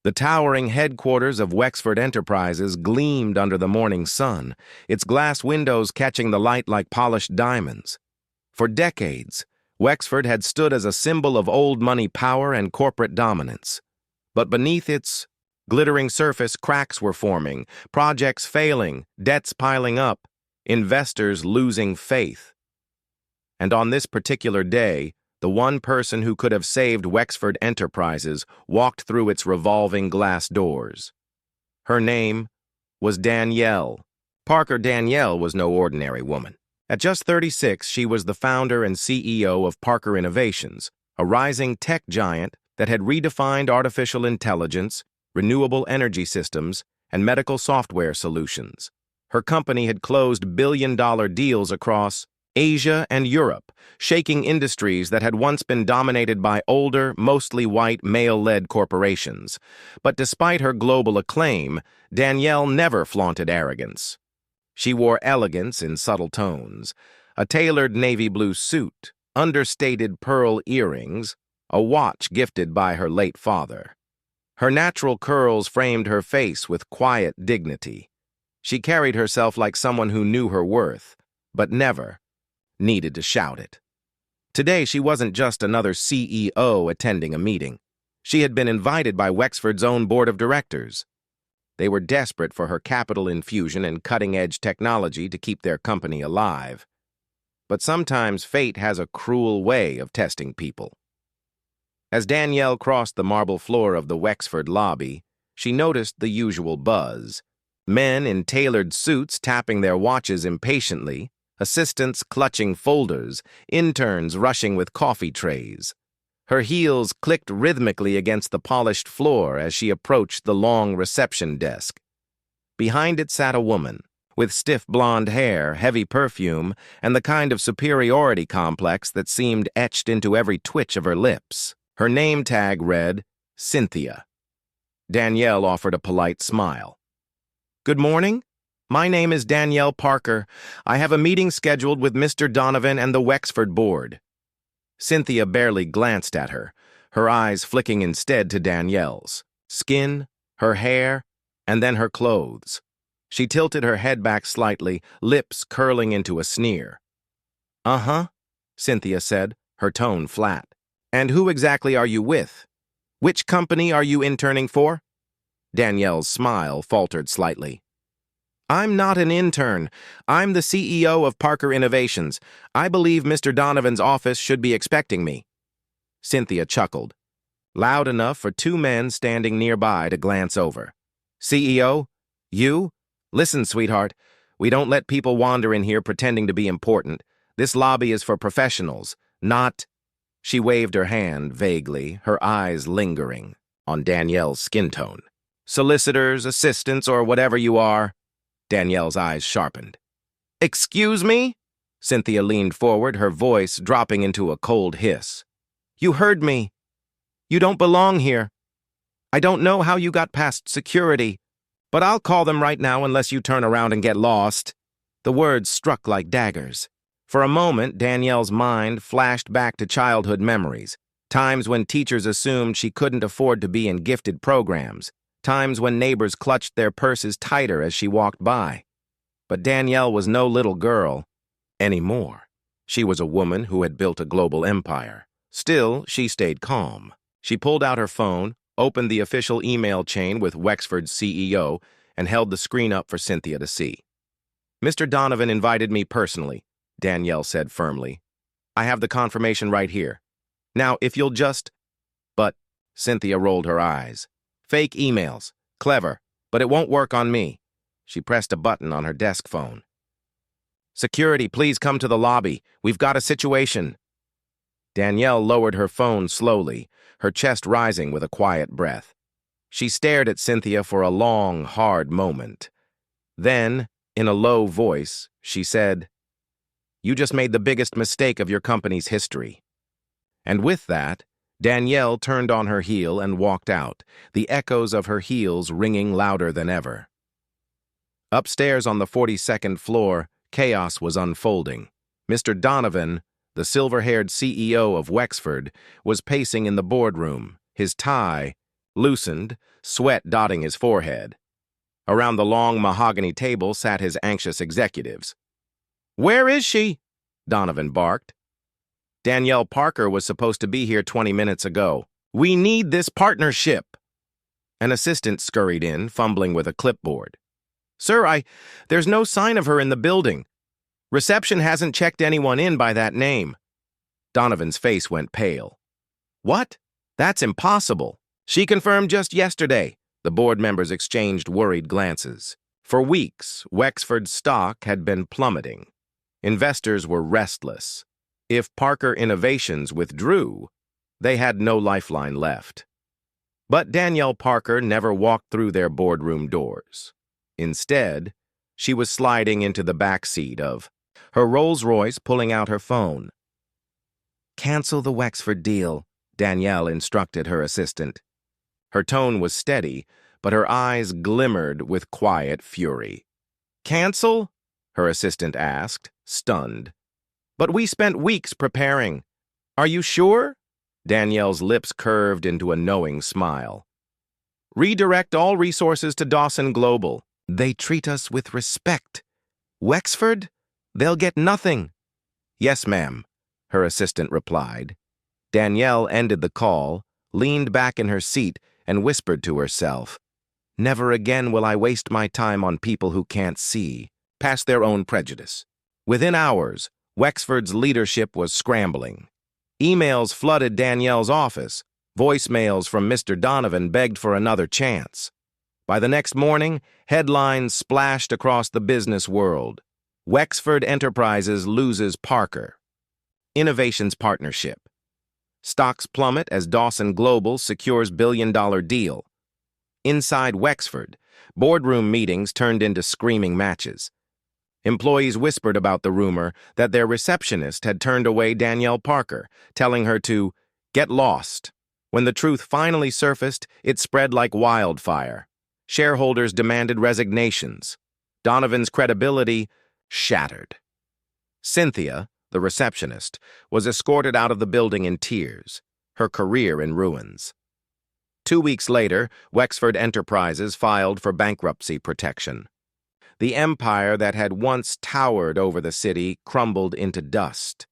The towering headquarters of Wexford Enterprises gleamed under the morning sun, its glass windows catching the light like polished diamonds. For decades, Wexford had stood as a symbol of old money power and corporate dominance. But beneath its glittering surface, cracks were forming, projects failing, debts piling up, investors losing faith. And on this particular day, the one person who could have saved Wexford Enterprises walked through its revolving glass doors. Her name was Danielle Parker. Danielle was no ordinary woman. At just 36, she was the founder and CEO of Parker Innovations, a rising tech giant that had redefined artificial intelligence, renewable energy systems, and medical software solutions. Her company had closed billion-dollar deals across Asia and Europe, shaking industries that had once been dominated by older, mostly white, male-led corporations. But despite her global acclaim, Danielle never flaunted arrogance. She wore elegance in subtle tones, a tailored navy blue suit, understated pearl earrings, a watch gifted by her late father. Her natural curls framed her face with quiet dignity. She carried herself like someone who knew her worth, but never needed to shout it. Today, she wasn't just another CEO attending a meeting. She had been invited by Wexford's own board of directors. They were desperate for her capital infusion and cutting-edge technology to keep their company alive. But sometimes fate has a cruel way of testing people. As Danielle crossed the marble floor of the Wexford lobby, she noticed the usual buzz. Men in tailored suits tapping their watches impatiently, assistants clutching folders, interns rushing with coffee trays. Her heels clicked rhythmically against the polished floor as she approached the long reception desk. Behind it sat a woman, with stiff blonde hair, heavy perfume, and the kind of superiority complex that seemed etched into every twitch of her lips. Her name tag read, Cynthia. Danielle offered a polite smile. "Good morning. My name is Danielle Parker. I have a meeting scheduled with Mr. Donovan and the Wexford board." Cynthia barely glanced at her, her eyes flicking instead to Danielle's skin, her hair, and then her clothes. She tilted her head back slightly, lips curling into a sneer. "Uh-huh," Cynthia said, her tone flat. "And who exactly are you with? Which company are you interning for?" Danielle's smile faltered slightly. "I'm not an intern. I'm the CEO of Parker Innovations. I believe Mr. Donovan's office should be expecting me." Cynthia chuckled, loud enough for two men standing nearby to glance over. "CEO? You? Listen, sweetheart, we don't let people wander in here pretending to be important. This lobby is for professionals, not—" She waved her hand vaguely, her eyes lingering on Danielle's skin tone. "Solicitors, assistants, or whatever you are." Danielle's eyes sharpened. "Excuse me?" Cynthia leaned forward, her voice dropping into a cold hiss. "You heard me. You don't belong here. I don't know how you got past security, but I'll call them right now unless you turn around and get lost." The words struck like daggers. For a moment, Danielle's mind flashed back to childhood memories, times when teachers assumed she couldn't afford to be in gifted programs, times when neighbors clutched their purses tighter as she walked by. But Danielle was no little girl anymore. She was a woman who had built a global empire. Still, she stayed calm. She pulled out her phone, opened the official email chain with Wexford's CEO, and held the screen up for Cynthia to see. "Mr. Donovan invited me personally," Danielle said firmly. "I have the confirmation right here. Now, if you'll just—" But Cynthia rolled her eyes. "Fake emails. Clever, but it won't work on me." She pressed a button on her desk phone. "Security, please come to the lobby. We've got a situation." Danielle lowered her phone slowly, her chest rising with a quiet breath. She stared at Cynthia for a long, hard moment. Then, in a low voice, she said, "You just made the biggest mistake of your company's history." And with that, Danielle turned on her heel and walked out, the echoes of her heels ringing louder than ever. Upstairs on the 42nd floor, chaos was unfolding. Mr. Donovan, the silver-haired CEO of Wexford, was pacing in the boardroom, his tie loosened, sweat dotting his forehead. Around the long mahogany table sat his anxious executives. "Where is she?" Donovan barked. "Danielle Parker was supposed to be here 20 minutes ago. We need this partnership." An assistant scurried in, fumbling with a clipboard. "Sir, there's no sign of her in the building. Reception hasn't checked anyone in by that name." Donovan's face went pale. "What? That's impossible. She confirmed just yesterday." The board members exchanged worried glances. For weeks, Wexford's stock had been plummeting. Investors were restless. If Parker Innovations withdrew, they had no lifeline left. But Danielle Parker never walked through their boardroom doors. Instead, she was sliding into the back seat of her Rolls-Royce, pulling out her phone. "Cancel the Wexford deal," Danielle instructed her assistant. Her tone was steady, but her eyes glimmered with quiet fury. "Cancel?" her assistant asked, stunned. "But we spent weeks preparing. Are you sure?" Danielle's lips curved into a knowing smile. "Redirect all resources to Dawson Global. They treat us with respect. Wexford? They'll get nothing." "Yes, ma'am," her assistant replied. Danielle ended the call, leaned back in her seat, and whispered to herself, "Never again will I waste my time on people who can't see past their own prejudice." Within hours, Wexford's leadership was scrambling. Emails flooded Danielle's office. Voicemails from Mr. Donovan begged for another chance. By the next morning, headlines splashed across the business world. Wexford Enterprises loses Parker. Innovations partnership. Stocks plummet as Dawson Global secures billion-dollar deal. Inside Wexford, boardroom meetings turned into screaming matches. Employees whispered about the rumor that their receptionist had turned away Danielle Parker, telling her to get lost. When the truth finally surfaced, it spread like wildfire. Shareholders demanded resignations. Donovan's credibility shattered. Cynthia, the receptionist, was escorted out of the building in tears, her career in ruins. 2 weeks later, Wexford Enterprises filed for bankruptcy protection. The empire that had once towered over the city crumbled into dust.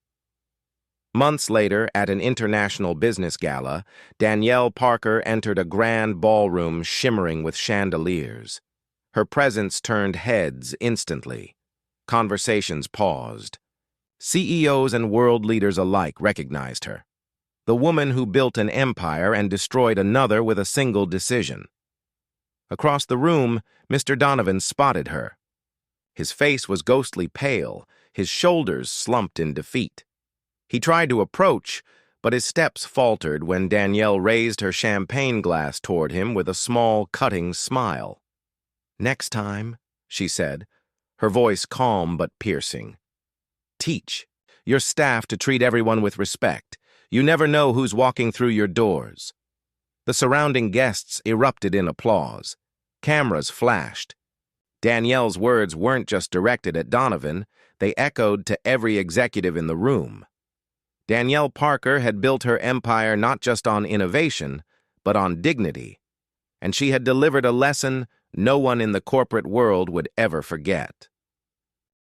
Months later, at an international business gala, Danielle Parker entered a grand ballroom shimmering with chandeliers. Her presence turned heads instantly. Conversations paused. CEOs and world leaders alike recognized her. The woman who built an empire and destroyed another with a single decision. Across the room, Mr. Donovan spotted her. His face was ghostly pale, his shoulders slumped in defeat. He tried to approach, but his steps faltered when Danielle raised her champagne glass toward him with a small, cutting smile. "Next time," she said, her voice calm but piercing. "Teach your staff to treat everyone with respect. You never know who's walking through your doors." The surrounding guests erupted in applause. Cameras flashed. Danielle's words weren't just directed at Donovan, they echoed to every executive in the room. Danielle Parker had built her empire not just on innovation, but on dignity, and she had delivered a lesson no one in the corporate world would ever forget.